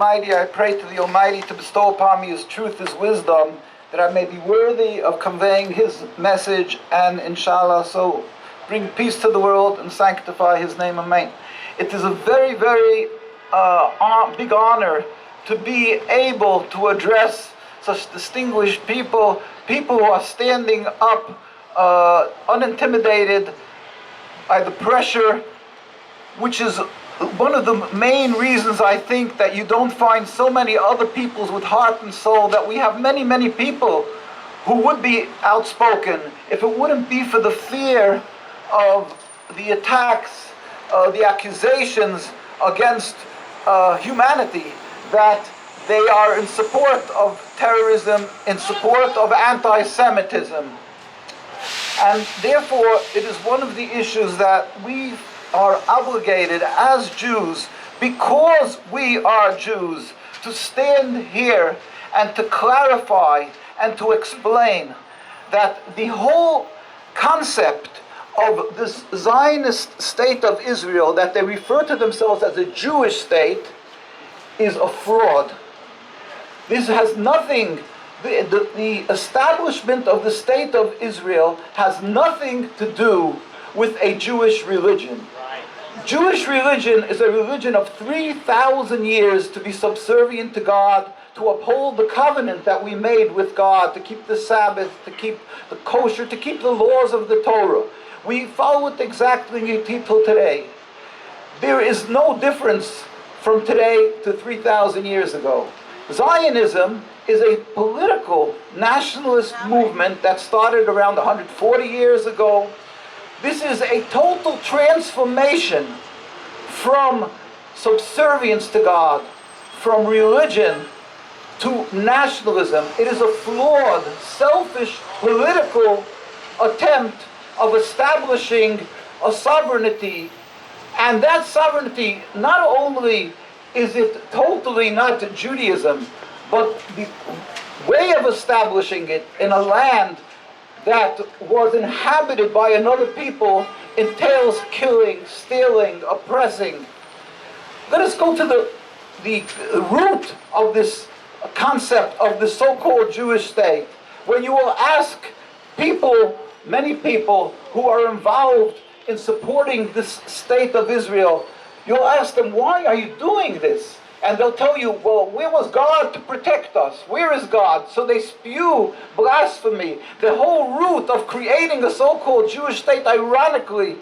Almighty, I pray to the Almighty to bestow upon me His truth, His wisdom, that I may be worthy of conveying His message, and inshallah so bring peace to the world and sanctify His name. Amen. It is a very, very big honor to be able to address such distinguished people who are standing up unintimidated by the pressure, which is one of the main reasons I think that you don't find so many other peoples with heart and soul, that we have many, many people who would be outspoken if it wouldn't be for the fear of the attacks, the accusations against humanity, that they are in support of terrorism, in support of anti-Semitism. And therefore, it is one of the issues that we are obligated as Jews, because we are Jews, to stand here and to clarify and to explain that the whole concept of this Zionist state of Israel, that they refer to themselves as a Jewish state, is a fraud. This has nothing, the establishment of the state of Israel has nothing to do with a Jewish religion. Jewish religion is a religion of 3,000 years to be subservient to God, to uphold the covenant that we made with God, to keep the Sabbath, to keep the kosher, to keep the laws of the Torah. We follow it exactly till today. There is no difference from today to 3,000 years ago. Zionism is a political nationalist movement that started around 140 years ago. This is a total transformation from subservience to God, from religion to nationalism. It is a flawed, selfish, political attempt of establishing a sovereignty. And that sovereignty, not only is it totally not Judaism, but the way of establishing it in a land that was inhabited by another people entails killing, stealing, oppressing. Let us go to the root of this concept of the so-called Jewish state. When you will ask people, many people who are involved in supporting this state of Israel, you'll ask them, why are you doing this? And they'll tell you, well, where was God to protect us? Where is God? So they spew blasphemy. The whole root of creating a so-called Jewish state, ironically,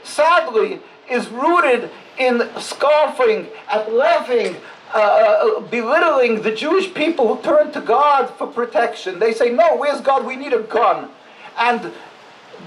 sadly, is rooted in scoffing and laughing, belittling the Jewish people who turn to God for protection. They say, no, where's God? We need a gun. And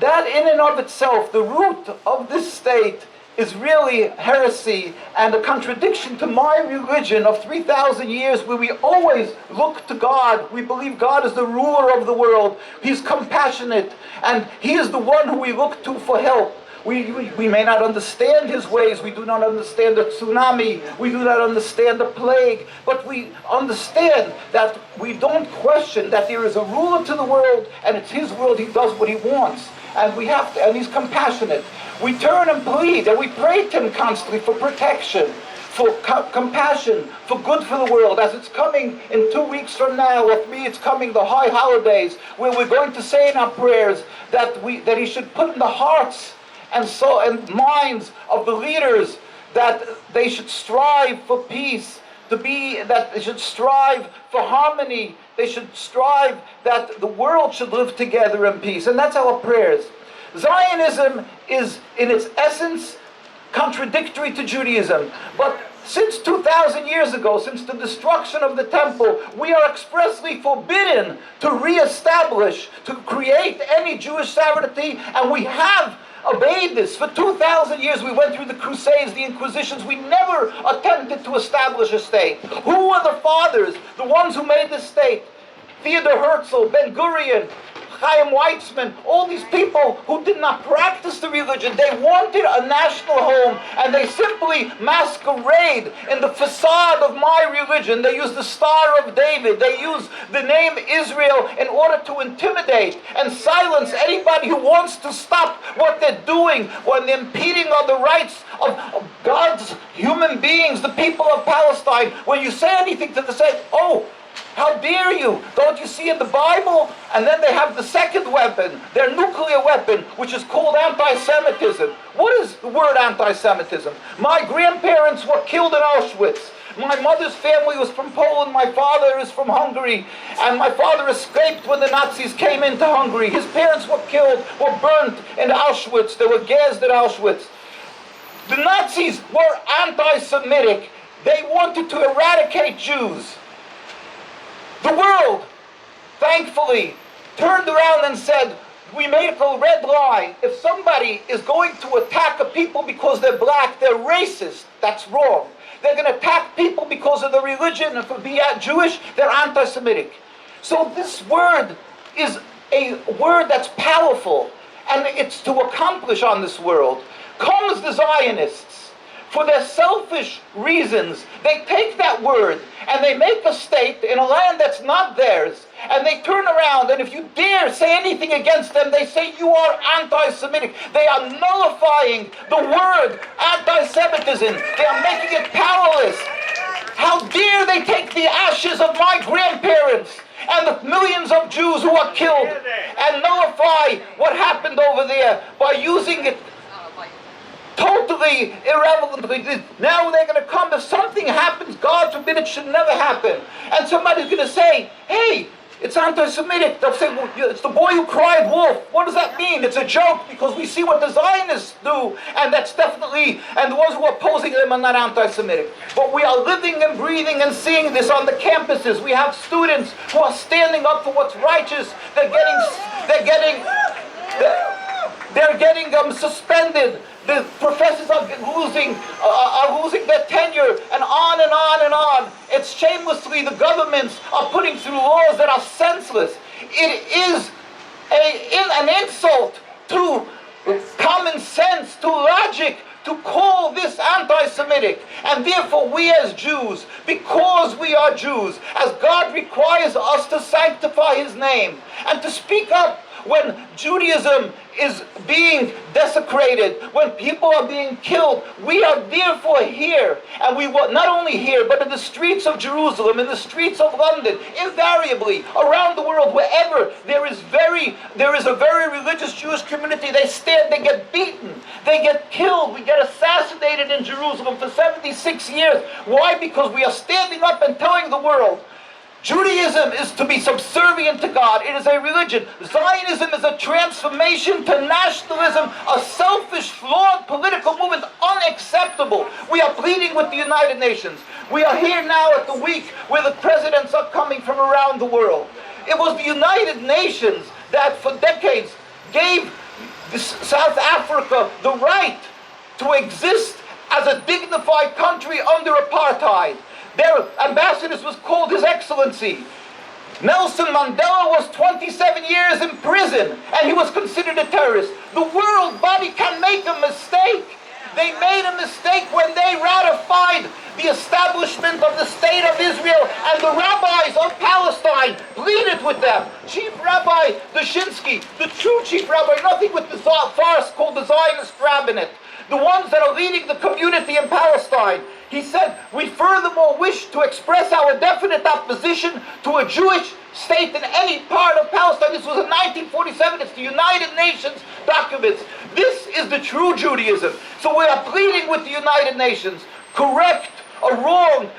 that in and of itself, the root of this state, is really heresy and a contradiction to my religion of 3,000 years, where we always look to God. We believe God is the ruler of the world. He's compassionate, and He is the one who we look to for help. We may not understand His ways. We do not understand the tsunami. We do not understand the plague. But we understand that we don't question that there is a ruler to the world, and it's His world. He does what He wants. And we have to, and He's compassionate. We turn and plead, and we pray to Him constantly for protection, for compassion, for good for the world. As it's coming in 2 weeks from now, or 3, it's coming the high holidays, where we're going to say in our prayers that He should put in the hearts and minds of the leaders that they should strive for peace, that they should strive for harmony. They should strive that the world should live together in peace. And that's our prayers. Zionism is, in its essence, contradictory to Judaism. But since 2,000 years ago, since the destruction of the temple, we are expressly forbidden to reestablish, to create any Jewish sovereignty, and we have obeyed this. For 2,000 years we went through the Crusades, the Inquisitions. We never attempted to establish a state. Who were the fathers, the ones who made this state? Theodor Herzl, Ben Gurion, Chaim Weitzman, all these people who did not practice the religion. They wanted a national home, and they simply masquerade in the facade of my religion. They use the Star of David. They use the name Israel in order to intimidate and silence anybody who wants to stop what they're doing when they're impeding on the rights of God's human beings, the people of Palestine. When you say anything to them, say, oh, how dare you? Don't you see in the Bible? And then they have the second weapon, their nuclear weapon, which is called anti-Semitism. What is the word anti-Semitism? My grandparents were killed in Auschwitz. My mother's family was from Poland. My father is from Hungary. And my father escaped when the Nazis came into Hungary. His parents were killed, were burnt in Auschwitz. They were gassed in Auschwitz. The Nazis were anti-Semitic. They wanted to eradicate Jews. The world, thankfully, turned around and said, we make a red line. If somebody is going to attack a people because they're black, they're racist. That's wrong. They're going to attack people because of their religion. If they are Jewish, they're anti-Semitic. So this word is a word that's powerful, and it's to accomplish on this world. Comes the Zionists. For their selfish reasons, they take that word and they make a state in a land that's not theirs, and they turn around, and if you dare say anything against them, they say you are anti-Semitic. They are nullifying the word anti-Semitism. They are making it powerless. How dare they take the ashes of my grandparents and the millions of Jews who are killed and nullify what happened over there by using it totally irrelevantly. Now they're going to come, if something happens, God forbid, it should never happen, and somebody's going to say, hey, it's anti-Semitic. They'll say, well, it's the boy who cried wolf. What does that mean? It's a joke, because we see what the Zionists do, and that's definitely, and the ones who are opposing them are not anti-Semitic. But we are living and breathing and seeing this on the campuses. We have students who are standing up for what's righteous. They're getting suspended. The professors are losing their tenure, and on and on and on. It's shamelessly the governments are putting through laws that are senseless. It is an insult to common sense, to logic, to call this anti-Semitic. And therefore we as Jews, because we are Jews, as God requires us to sanctify His name and to speak up when Judaism is being desecrated, when people are being killed, we are therefore here. And we will not only here, but in the streets of Jerusalem, in the streets of London, invariably, around the world, wherever there is a very religious Jewish community, they stand, they get beaten, they get killed, we get assassinated in Jerusalem for 76 years. Why? Because we are standing up and telling the world, Judaism is to be subservient to God. It is a religion. Zionism is a transformation to nationalism, a selfish, flawed political movement, unacceptable. We are pleading with the United Nations. We are here now at the week where the presidents are coming from around the world. It was the United Nations that for decades gave South Africa the right to exist as a dignified country under apartheid. Their ambassador was called His Excellency. Nelson Mandela was 27 years in prison, and he was considered a terrorist. The world body can make a mistake. They made a mistake when they ratified the establishment of the State of Israel, and the rabbis of Palestine pleaded with them. Chief Rabbi Dushinsky, the true Chief Rabbi, nothing with the farce called the Zionist rabbinate, the ones that are leading the community in Palestine. He said, we furthermore wish to express our definite opposition to a Jewish state in any part of Palestine. This was in 1947. It's the United Nations documents. This is the true Judaism. So we are pleading with the United Nations, correct a wrong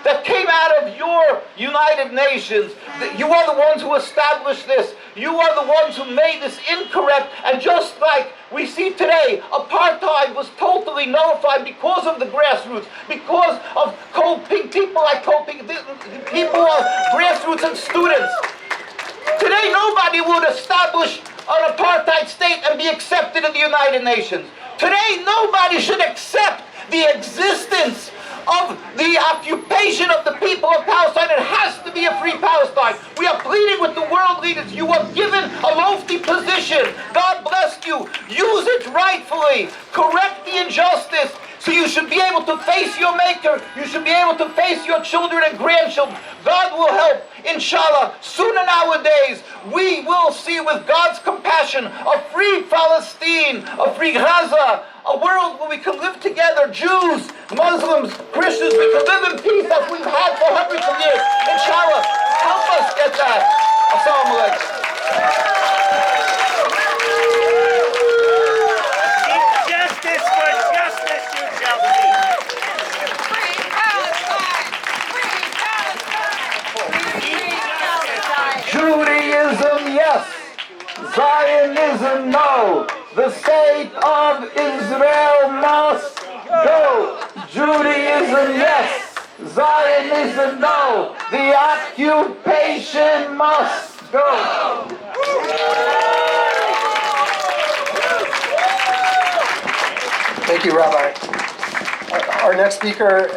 that came out of your United Nations. You are the ones who established this. You are the ones who made this incorrect. And just like we see today, apartheid was totally nullified because of the grassroots, because of people like people of grassroots and students. Today, nobody would establish an apartheid state and be accepted in the United Nations. Today, nobody should accept the existence of the occupation of the people of Palestine. It has to be a free Palestine. We are pleading with the world leaders, you are given a lofty position. God bless you. Use it rightfully. Correct the injustice. So you should be able to face your Maker. You should be able to face your children and grandchildren. God will help. Inshallah, sooner nowadays, we will see with God's compassion a free Palestine, a free Gaza, a world where we can live together, Jews, Muslims, Christians, we can live in peace as we've had for hundreds of years. Inshallah, help us get that. Assalamu alaikum. Justice for justice, you shall see. Free Palestine! Free Palestine! Judaism, yes. Zionism, no. The state of Israel must go. Judaism, yes. Zionism, no. The occupation must go. Thank you, Rabbi. Our next speaker